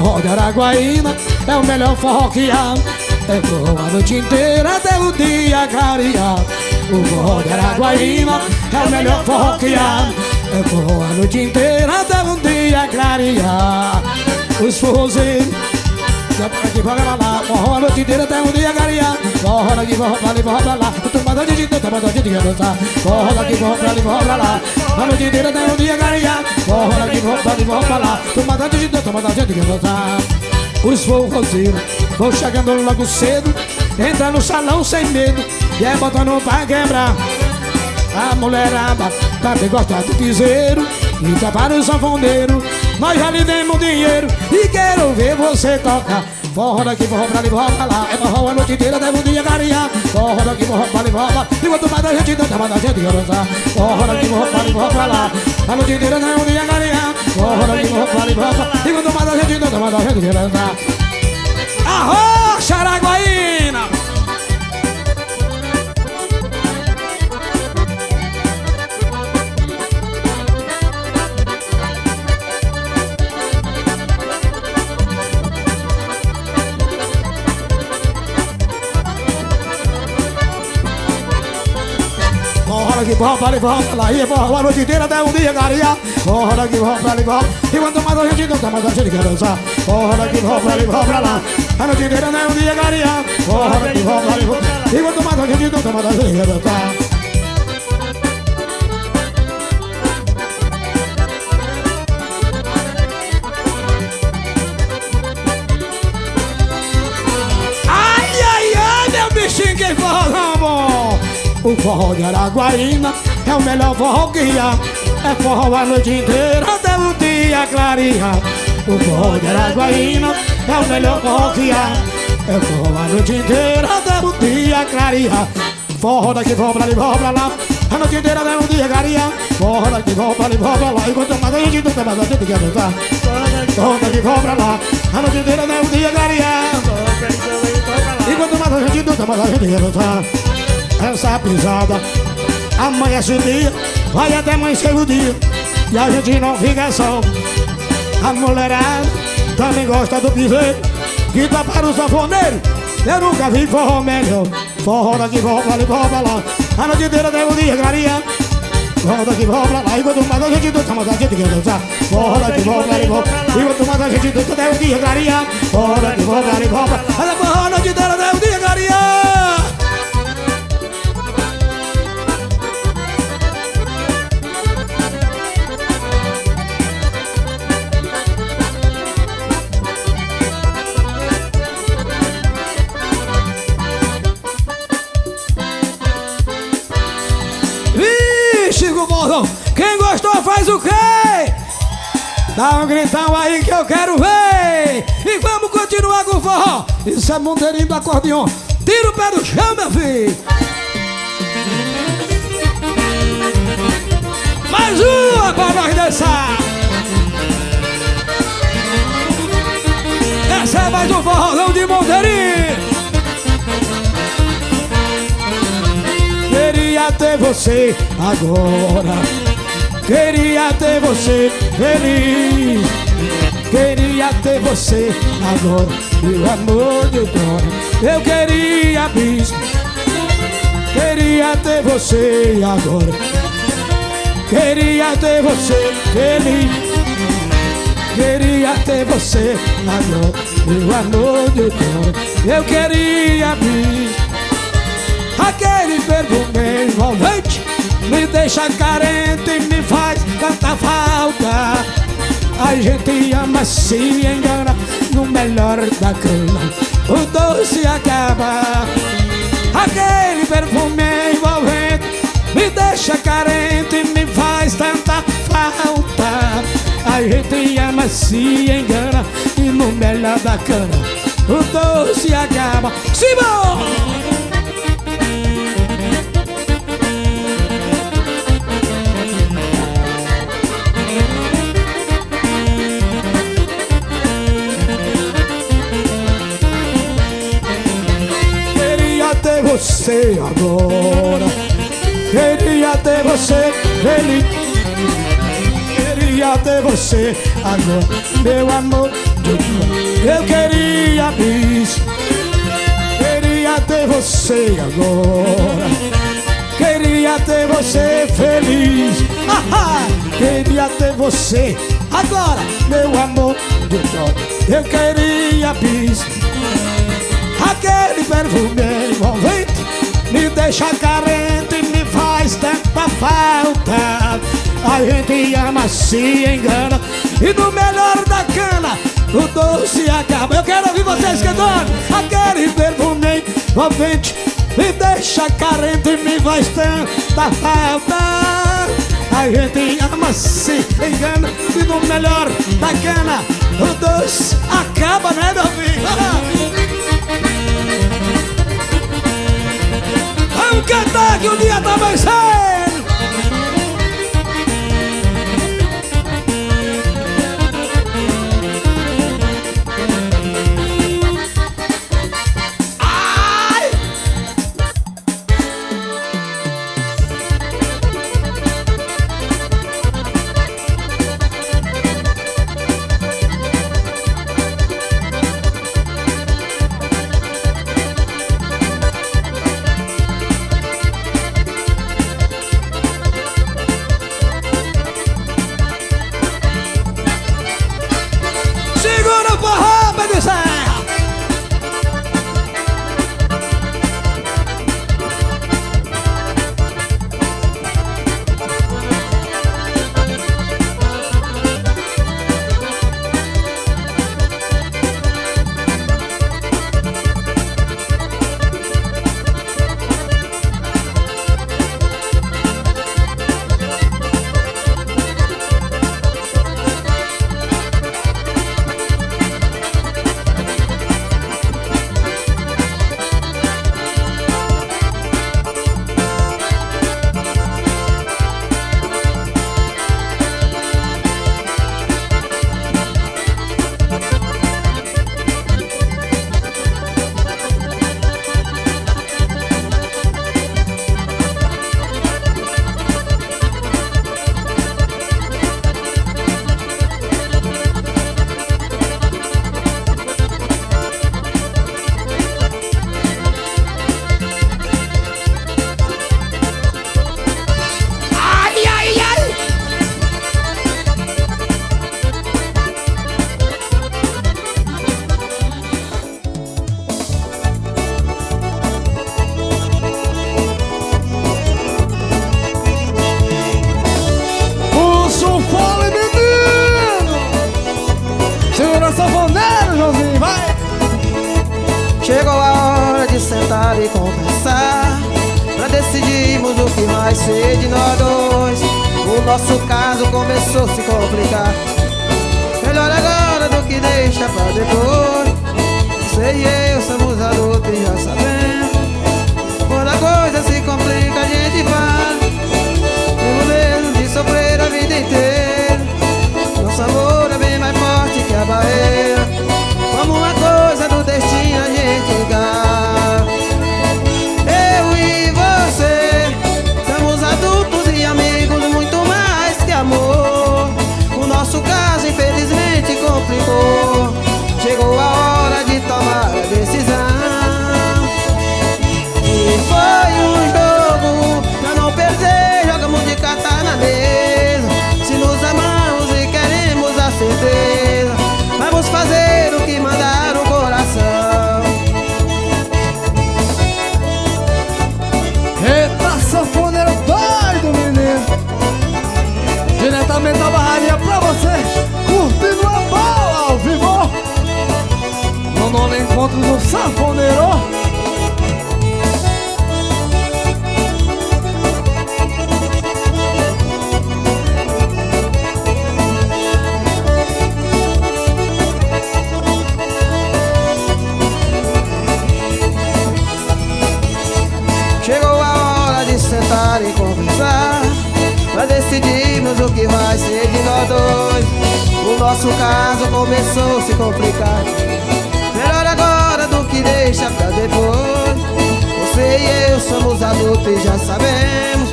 forró de Araguaína é o melhor forró que há. É forró a noite inteira até o dia clarear. O forró de Araguaína é o melhor forró que há. É forró a noite inteira até o dia clarear. Os forrozeiros aqui pra lá, forró a noite inteira até um dia clarear. Forró daqui, forró pra ali, forró pra lá. Tomada de gente, tomada de gente dançar. Forró daqui, forró pra ali, forró pra lá. A noite inteira até um dia clarear. Forró daqui, forró pra ali, forró pra lá. Tomada de gente, tomada de gente dançar. Os forrozeiros vão chegando logo cedo, entra no salão sem medo e é botando pra quebrar. A mulherada também gosta do piseiro e tá para o sanfoneiro. Nós já lhe demos dinheiro e quero ver você tocar. Forró daqui, forró pra ali, forró pra lá. É forró a noite inteira, deve um dia clarear. Forró daqui, forró pra ali, forró pra lá. E quanto mais a gente dança, mais a gente quer dançar. Forró daqui, forró pra ali, forró pra lá. A noite inteira, deve um dia clarear. Forró daqui, forró pra ali, forró pra lá. E quanto mais a gente dança, mais a gente quer dançar. Arrocha, Araguaína! Forró daqui, forró pra ali, forró pra lá. E forró a noite inteira até um dia clarear. Forró daqui, forró pra ali, forró. E quanto mais a gente dança, mais a gente quer dançar. Forró daqui, forró pra ali, forró pra lá. A noite inteira até um dia clarear. Forró daqui, forró pra ali, forró. E quanto mais a gente dança, mais a gente quer dançar. Ai, ai, ai, meu bichinho, que forró bom! O forró de Araguaína é o melhor forró que há. É forró a noite inteira até o dia clarear. O forró de Araguaína é o melhor forró que há. É forró a noite inteira até o dia clarear. Forró daqui, forró pra ali, forró pra lá. A noite inteira até o dia clarear. Forró daqui, forró pra ali, forró pra lá. Enquanto mais a gente dança, mais a gente quer dançar. Forró daqui, forró pra lá. A noite inteira até o dia clarear. Enquanto mais a gente dança, mais a gente quer dançar. Essa pisada amanhece o dia, vai até amanhecer o dia e a gente não fica só. A mulherada também gosta do piseiro que tá para o sanfoneiro. Eu nunca vi forró melhor. Forró daqui, forró pra ali, forró pra lá. A noite inteira até o dia clarear. Forró daqui, forró pra lá. E quanto mais a gente dança, mais a gente quer dançar. Forró daqui, forró pra ali, forró. E quanto mais a gente dança, até o dia clarear. Forró daqui, forró pra ali, forró. Olha forró a noite inteira até o dia clarear. Chico Bordão, quem gostou faz o quê? Dá um gritão aí que eu quero ver. E vamos continuar com o forró. Isso é Monteirinho do acordeon. Tira o pé do chão, meu filho. Mais uma pra nós dançar. Essa é mais um forrozão de Monteirinho. Queria ter você agora, queria ter você feliz. Queria ter você agora, meu amor de outrora. Eu queria bis. Queria ter você agora, queria ter você feliz. Queria ter você agora, meu amor de outrora. Eu queria bis. Aquele perfume envolvente me deixa carente e me faz tanta falta. A gente ama, se engana, no melhor da cama o doce acaba. Aquele perfume envolvente me deixa carente e me faz tanta falta. A gente ama, se engana, e no melhor da cama o doce acaba. Simão! Você agora, queria ter você feliz. Queria ter você agora, meu amor de outrora. você agora. Queria ter você feliz. Queria ter você agora, meu amor de joia. Eu queria bis. Aquele perfume envolvente me deixa carente, me faz tanta falta. A gente ama, se engana, e no melhor da cana o doce acaba. Eu quero ouvir vocês cantando. Aquele perfume envolvente me deixa carente, me faz tanta falta. A gente ama, se engana, e no melhor da cana o doce acaba, né, meu filho? Vamos cantar que o dia tá amanhecendo. Segura o forró, pé de serra. Chegou a hora de sentar e conversar, pra decidirmos o que vai ser de nós dois. O nosso caso começou a se complicar. Melhor agora do que deixa pra depois. Você e eu somos adultos e já sabemos. Quando a coisa se complica a gente vai. Tenho medo de sofrer a vida inteira. Nosso amor é bem mais forte que a barreira. Como uma coisa do destino a gente ganha. Eu e você somos adultos e amigos, muito mais que amor. O nosso caso infelizmente complicou. Chegou a hora de tomar a decisão. E foi um jogo pra não perder, jogamos de carta na mesa. Se nos amamos e queremos a certeza, vamos fazer o que mandar o coração. Eita, sanfoneiro doido, menino. Diretamente da barraria pra você, curtindo a bola ao vivo. No nono encontro do sanfoneiro. Chegou a hora de sentar e conversar, pra decidirmos o que vai ser de nós dois. O nosso caso começou a se complicar. Melhor agora do que deixa pra depois. Você e eu somos adultos e já sabemos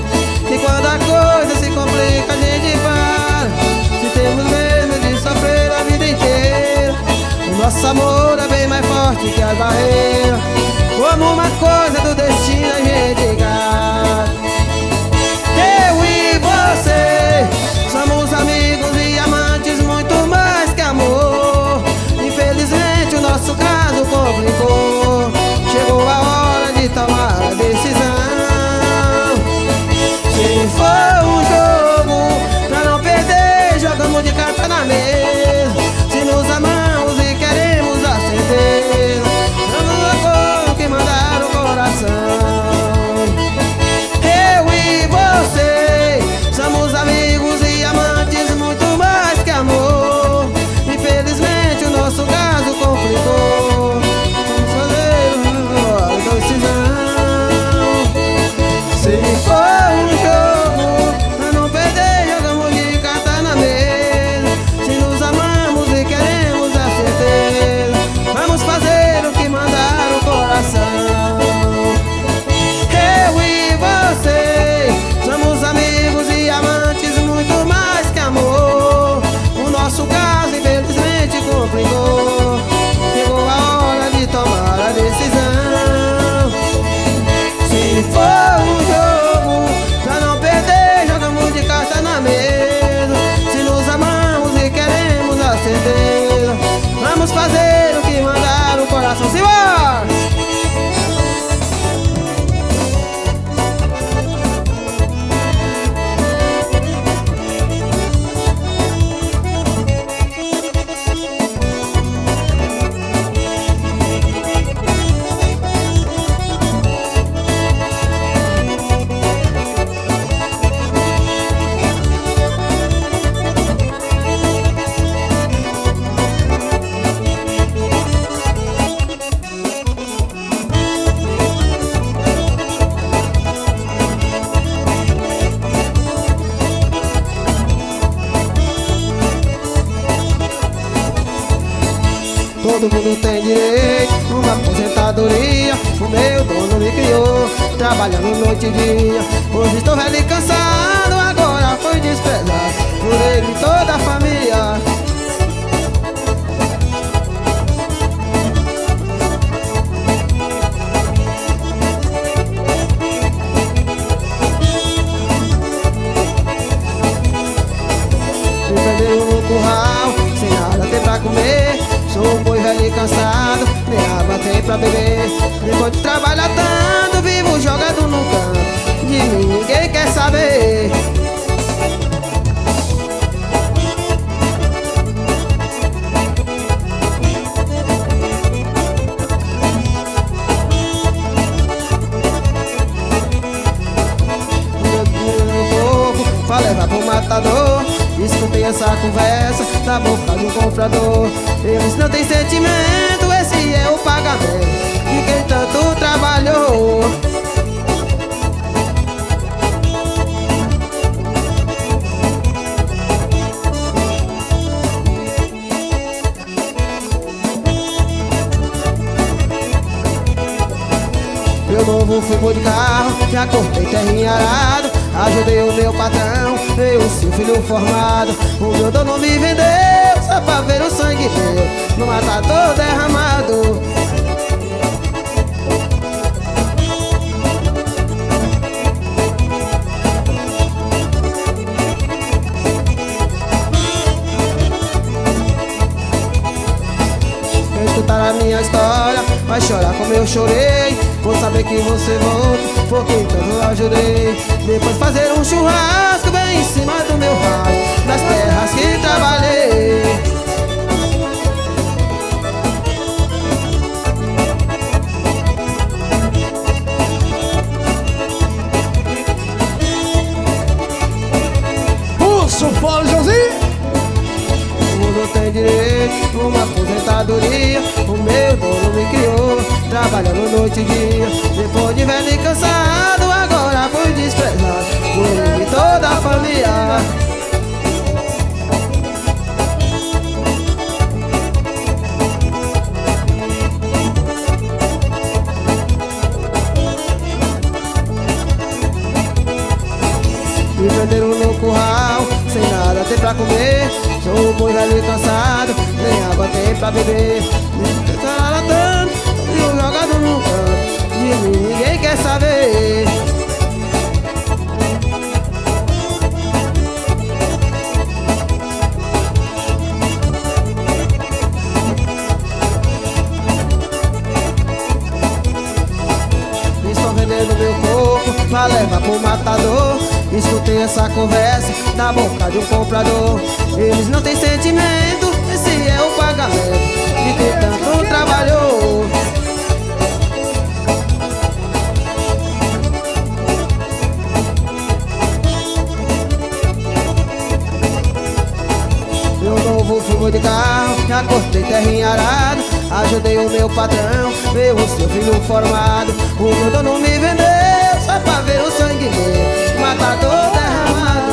que quando a coisa se complica a gente para. Se temos medo de sofrer a vida inteira, o nosso amor é bem mais forte que a barreira. como uma coisa do destino a gente gasta. Eu e você somos amigos e amantes, muito mais que amor. Infelizmente o nosso caso complicou. Chegou a hora de tomar a decisão. Se for um jogo pra não perder, jogamos de carta na mesa. Se nos amamos e queremos a certeza, vamos a cor que mandar o coração. Eu e você somos amigos e amantes, muito mais que amor. Infelizmente o nosso caso complicou. Vamos fazer uma decisão. Se for um jogo pra não perder, jogamos de carta na mesa. Se nos amamos e queremos a certeza, vamos fazer o que mandar o coração. Eu e você somos amigos e amantes, muito mais que amor. O nosso caso infelizmente complicou. Chegou a hora de tomar a decisão. Se for um jogo pra não perder, jogamos de carta na mesa. Se nos amamos e queremos a certeza, vamos fazer o que mandar o coração. Simbora! Todo mundo tem direito a uma aposentadoria. O meu dono me criou, trabalhando noite e dia. Hoje estou velho e cansado, agora foi desprezado por ele e toda a família. Me prenderam no curral, sem nada ter pra comer. Sou um boi velho e cansado, nem água tem pra beber. Depois de trabalhar tanto, vivo jogado no canto. De mim ninguém quer saber. Meu dinheiro no corpo pra levar pro matador. Escutei essa conversa da boca do comprador. Eles não têm sentimento, esse é o pagamento de quem tanto trabalhou. Meu novo fui de carro, já cortei terrinha arado. Ajudei o meu patrão, veio o seu filho formado. O meu dono me vendeu só pra ver o sangue meu no matador derramado. Quer escutar a minha história, vai chorar como eu chorei. Vou saber que você volta, porque tanto eu ajudei. Depois fazer um churrasco bem em cima do meu rádio, das terras que trabalhei. Pulso fora, Joãozinho! O mundo tem direito a uma aposentadoria. O meu dono me criou, trabalhando noite e dia. Depois de velho e cansado, agora fui desprezado por ele e toda a família. Me prenderam no curral, sem nada tem pra comer. Sou um boi velho e cansado, nem água tem pra beber. Me tentaram tanto, e eu jogado no canto. quer saber. Estão vendendo meu corpo pra levar pro matador. Escutei essa conversa na boca de um comprador. Eles não têm sentimento, esse é o pagamento de quem tanto trabalhou. Meu novo fumo de carro, já cortei terra em arado. Ajudei o meu patrão, veio o seu filho formado. O meu dono me vendeu só pra ver o sangue meu, matador derramado.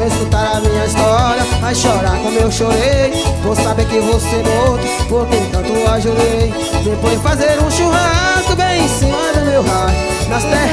Escutar a minha história, vai chorar como eu chorei. Vou saber que você morto, porque tanto ajudei. Depois fazer um churrasco bem em cima do meu raio, nas terras